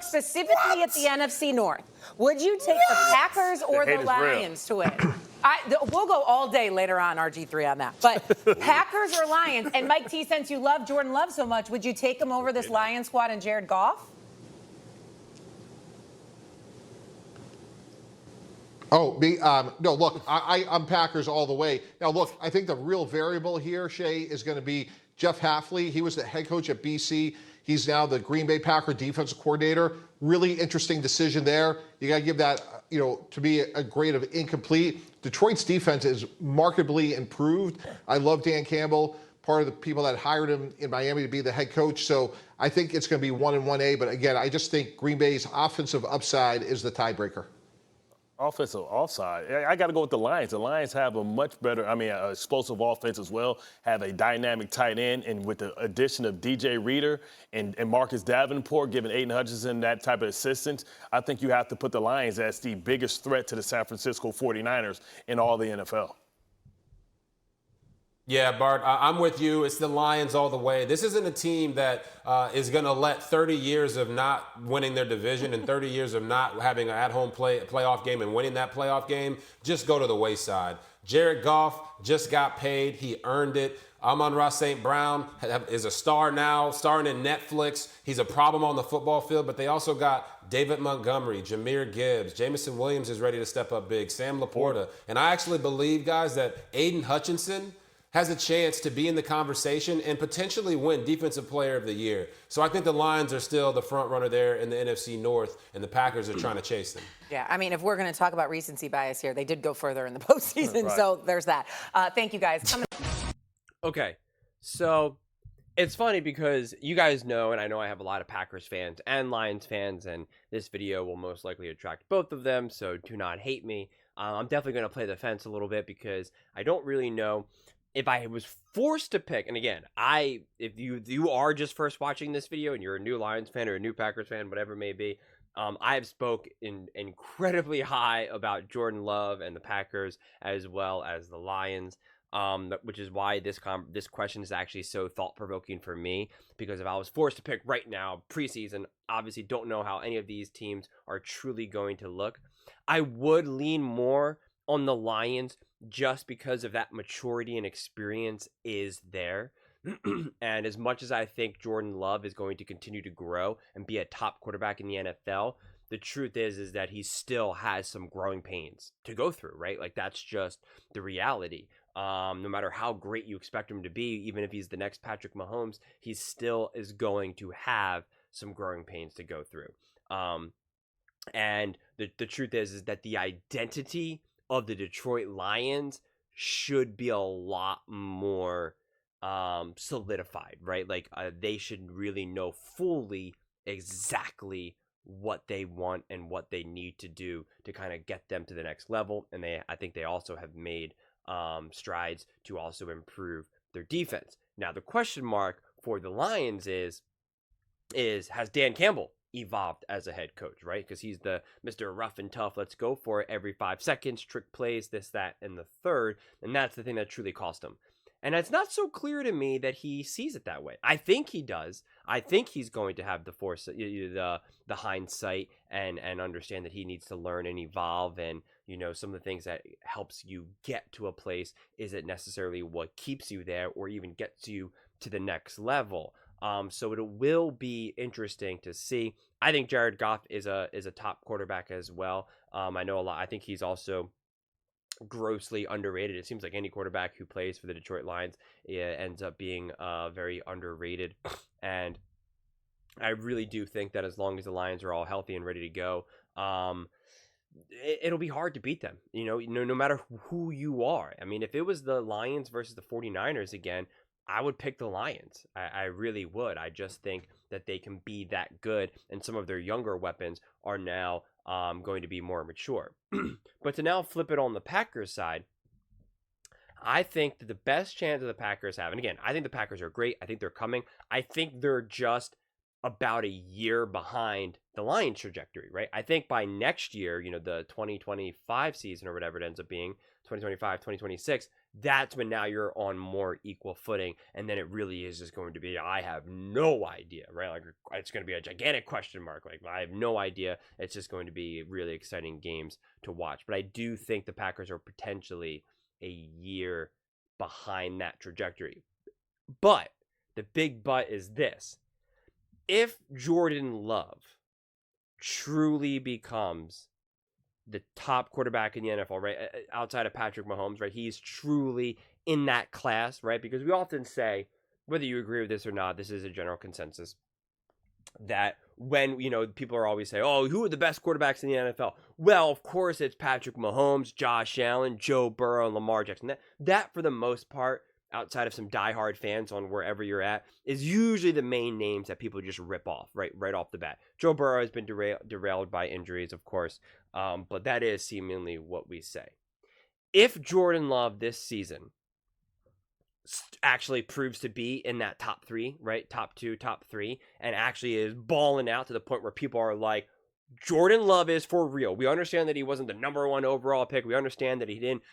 Specifically at the NFC North, would you take the Packers or the Lions to win? We'll go all day later on, RG3, on that. But Packers or Lions? And Mike T, since you love Jordan Love so much, would you take him over this Lions squad and Jared Goff? No, look, I'm Packers all the way. Now, look, I think the real variable here, Shay, is going to be Jeff Hafley. He was the head coach at BC. He's now the Green Bay Packer defensive coordinator. Really interesting decision there. You got to give that, to be a grade of incomplete. Detroit's defense is markedly improved. I love Dan Campbell, part of the people that hired him in Miami to be the head coach. So I think it's going to be 1 and 1A. But again, I just think Green Bay's offensive upside is the tiebreaker. Offensive offside. I got to go with the Lions. The Lions have a much better, explosive offense as well, have a dynamic tight end, and with the addition of DJ Reader and Marcus Davenport giving Aiden Hutchinson that type of assistance, I think you have to put the Lions as the biggest threat to the San Francisco 49ers in all the NFL. Yeah, Bart, I'm with you. It's the Lions all the way. This isn't a team that is going to let 30 years of not winning their division and 30 years of not having an at-home playoff game and winning that playoff game just go to the wayside. Jared Goff just got paid. He earned it. Amon-Ra St. Brown is a star now, starring in Netflix. He's a problem on the football field, but they also got David Montgomery, Jahmyr Gibbs, Jamison Williams is ready to step up big, Sam Laporta. And I actually believe, guys, that Aiden Hutchinson has a chance to be in the conversation and potentially win Defensive Player of the Year. So I think the Lions are still the front runner there in the NFC North, and the Packers are trying to chase them. Yeah, if we're going to talk about recency bias here, they did go further in the postseason, right. So there's that. Thank you, guys. Okay, so it's funny because you guys know, and I know I have a lot of Packers fans and Lions fans, and this video will most likely attract both of them, so do not hate me. I'm definitely going to play the fence a little bit because I don't really know. If I was forced to pick, and again, if you are just first watching this video and you're a new Lions fan or a new Packers fan, whatever it may be, I have spoke incredibly high about Jordan Love and the Packers as well as the Lions, which is why this question is actually so thought-provoking for me, because if I was forced to pick right now, preseason, obviously don't know how any of these teams are truly going to look. I would lean more on the Lions just because of that maturity and experience is there. And as much as I think Jordan Love is going to continue to grow and be a top quarterback in the NFL, the truth is that he still has some growing pains to go through, right? Like, that's just the reality. No matter how great you expect him to be, even if he's the next Patrick Mahomes, he still is going to have some growing pains to go through. And the truth is that the identity of the Detroit Lions should be a lot more solidified, right? Like, they should really know fully exactly what they want and what they need to do to kind of get them to the next level. And I think they also have made strides to also improve their defense. Now, the question mark for the Lions is has Dan Campbell evolved as a head coach, right? Because he's the Mr. Rough and Tough, let's go for it every 5 seconds, trick plays, this, that, and the third. And that's the thing that truly cost him. And it's not so clear to me that he sees it that way. I think he does. I think he's going to have the force, the hindsight, and understand that he needs to learn and evolve. And, some of the things that helps you get to a place isn't necessarily what keeps you there or even gets you to the next level. So it will be interesting to see. I think Jared Goff is a top quarterback as well. I know a lot. I think he's also grossly underrated. It seems like any quarterback who plays for the Detroit Lions ends up being very underrated. And I really do think that as long as the Lions are all healthy and ready to go, it'll be hard to beat them, no matter who you are. If it was the Lions versus the 49ers again, I would pick the Lions. I really would. I just think that they can be that good, and some of their younger weapons are now going to be more mature. But to now flip it on the Packers side, I think that the best chance of the Packers have, and again, I think the Packers are great. I think they're coming. I think they're just about a year behind the Lions trajectory, right? I think by next year, the 2025 season or whatever it ends up being, 2025, 2026, that's when now you're on more equal footing. And then it really is just going to be, I have no idea, right? Like, it's going to be a gigantic question mark. Like, I have no idea. It's just going to be really exciting games to watch. But I do think the Packers are potentially a year behind that trajectory. But the big but is this. If Jordan Love truly becomes the top quarterback in the NFL, right, outside of Patrick Mahomes, right, he's truly in that class, right, because we often say, whether you agree with this or not, this is a general consensus, that when, you know, people are always saying, oh, who are the best quarterbacks in the NFL? Well, of course, it's Patrick Mahomes, Josh Allen, Joe Burrow, and Lamar Jackson. That for the most part, outside of some diehard fans on wherever you're at, is usually the main names that people just rip off right off the bat. Joe Burrow has been derailed by injuries, of course, but that is seemingly what we say. If Jordan Love this season actually proves to be in that top 3, right, top 2, top 3, and actually is balling out to the point where people are like, Jordan Love is for real. We understand that he wasn't the number 1 overall pick. We understand that he didn't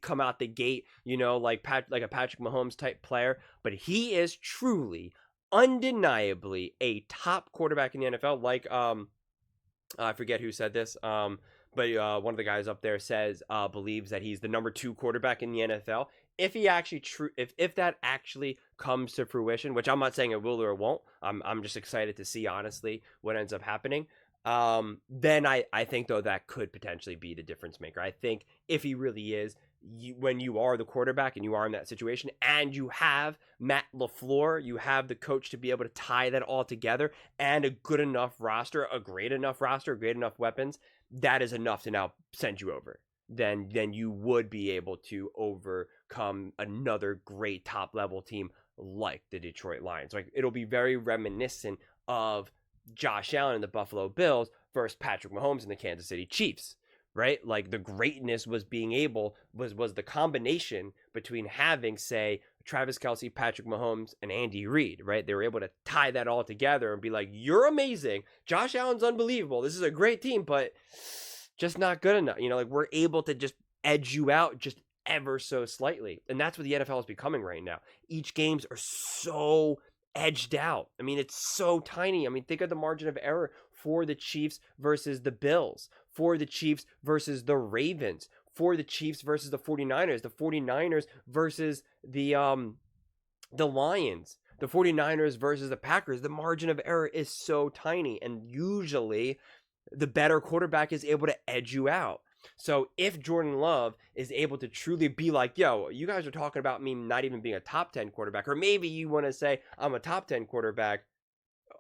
come out the gate, you know, like a Patrick Mahomes type player, but he is truly, undeniably a top quarterback in the NFL. Like, I forget who said this, but one of the guys up there says, believes that he's the number 2 quarterback in the NFL. If he actually if that actually comes to fruition, which I'm not saying it will or it won't, I'm just excited to see honestly what ends up happening. Then I think, though, that could potentially be the difference maker. I think if he really is, when you are the quarterback and you are in that situation and you have Matt LaFleur, you have the coach to be able to tie that all together and a good enough roster, a great enough roster, great enough weapons, that is enough to now send you over. Then you would be able to overcome another great top level team like the Detroit Lions. Like, it'll be very reminiscent of Josh Allen and the Buffalo Bills versus Patrick Mahomes and the Kansas City Chiefs, right? Like, the greatness was being able, was the combination between having, say, Travis Kelce, Patrick Mahomes, and Andy Reid, right? They were able to tie that all together and be like, you're amazing. Josh Allen's unbelievable. This is a great team, but just not good enough. You know, like, we're able to just edge you out just ever so slightly. And that's what the NFL is becoming right now. Each games are so edged out. I mean, it's so tiny. I mean, think of the margin of error for the Chiefs versus the Bills, for the Chiefs versus the Ravens, for the Chiefs versus the 49ers, the 49ers versus the Lions, the 49ers versus the Packers. The margin of error is so tiny, and usually the better quarterback is able to edge you out. So if Jordan Love is able to truly be like, yo, you guys are talking about me not even being a top 10 quarterback, or maybe you want to say I'm a top 10 quarterback.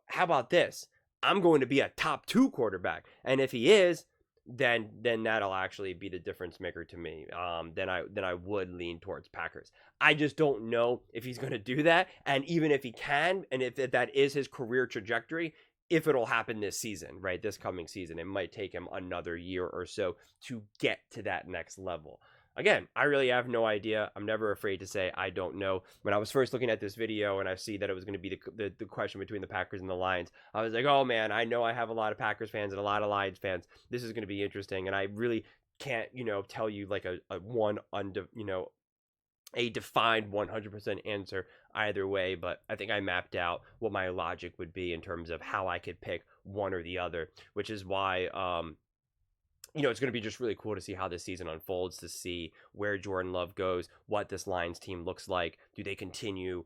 How about this? I'm going to be a top 2 quarterback. And if he is, then that'll actually be the difference maker to me. Then I would lean towards Packers. I just don't know if he's going to do that. And even if he can, and if that is his career trajectory, if it'll happen this season, right? This coming season, it might take him another year or so to get to that next level. Again, I really have no idea. I'm never afraid to say I don't know. When I was first looking at this video and I see that it was going to be the question between the Packers and the Lions, I was like, oh man, I know I have a lot of Packers fans and a lot of Lions fans. This is going to be interesting. And I really can't, tell you like a defined 100% answer either way, but I think I mapped out what my logic would be in terms of how I could pick one or the other, which is why, it's going to be just really cool to see how this season unfolds, to see where Jordan Love goes, what this Lions team looks like. Do they continue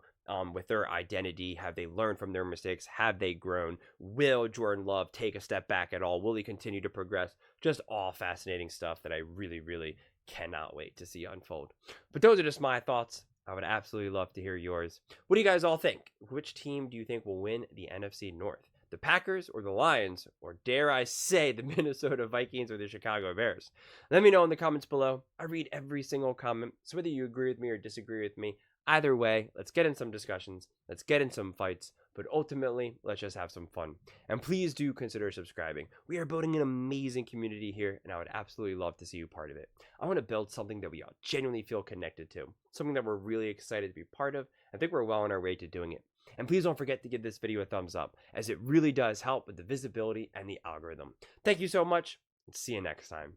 with their identity? Have they learned from their mistakes? Have they grown? Will Jordan Love take a step back at all? Will he continue to progress? Just all fascinating stuff that I really, really cannot wait to see unfold. But those are just my thoughts. I would absolutely love to hear yours. What do you guys all think? Which team do you think will win the NFC North? The Packers or the Lions, or dare I say the Minnesota Vikings or the Chicago Bears? Let me know in the comments below. I read every single comment, so whether you agree with me or disagree with me, either way, let's get in some discussions, let's get in some fights, but ultimately, let's just have some fun. And please do consider subscribing. We are building an amazing community here, and I would absolutely love to see you part of it. I want to build something that we all genuinely feel connected to, something that we're really excited to be part of. I think we're well on our way to doing it. And please don't forget to give this video a thumbs up, as it really does help with the visibility and the algorithm. Thank you so much, and see you next time.